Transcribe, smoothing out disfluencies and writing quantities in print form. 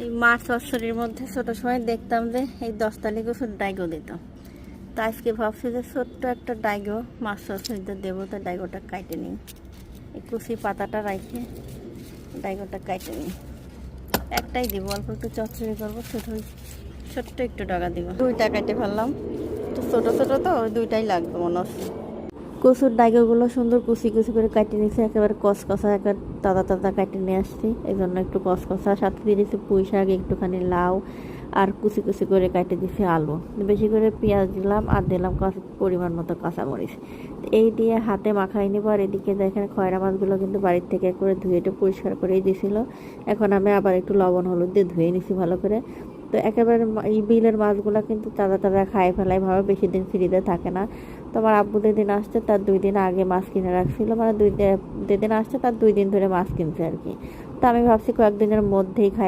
এই মাছ চচ্চড়ির মধ্যে ছোটো সময় দেখতাম যে এই 10 কচুর ডাইগো দিত। তা আজকে ভাবছি যে ছোট্ট একটা ডাইগো মাছ চচ্চড়িতে দেবো, তো ডাইগোটা কাটে নিই। এই কুচি পাতাটা রাখে ডাইগোটা কাটে নিই। একটাই দিব, অল্প একটু চচ্চড়ি করবো, ছোট্ট একটু ডগা দিব। 2টা কাটে ফেললাম, তো ছোটো ছোটো তো ওই 2টাই লাগবে মনে হচ্ছে। কচুর ডাইগোগুলো সুন্দর কুচি কুচি করে কাটিয়ে নিয়েছি, একেবারে কসকসা, একেবারে তাজা তাজা কাটিয়ে নিয়ে আসছি। এই জন্য একটু কসকসা, সাথে দিয়ে দিয়েছি পুঁই শাক, একটুখানি লাউ, আর কুচি কুচি করে কাটিয়ে দিয়েছি আলু। বেশি করে পেঁয়াজ দিলাম, আর দিলাম পরিমাণ মতো কাঁচামরিচ। এই দিয়ে হাতে মাখাই নিব। আর এদিকে দেখেন খয়রা মাছগুলো কিন্তু বাড়ির থেকে করে ধুয়ে একটু পরিষ্কার করেই দিয়েছিল। এখন আমি আবার একটু লবণ হলুদ দিয়ে ধুয়ে নিছি ভালো করে। তো একেবারে এই বিলের মাছগুলো কিন্তু তাজা তাজা খাই ফেলাই, ভাবে বেশি দিন ফ্রিজে থাকে না। তো আমার আব্বু যেদিন আসছে তার 2 দিন আগে মাছ কিনে রাখছিল, মানে যেদিন আসছে তার 2 দিন ধরে মাছ কিনছে আর কি। তো আমি ভাবছি কয়েকদিনের মধ্যেই খাই।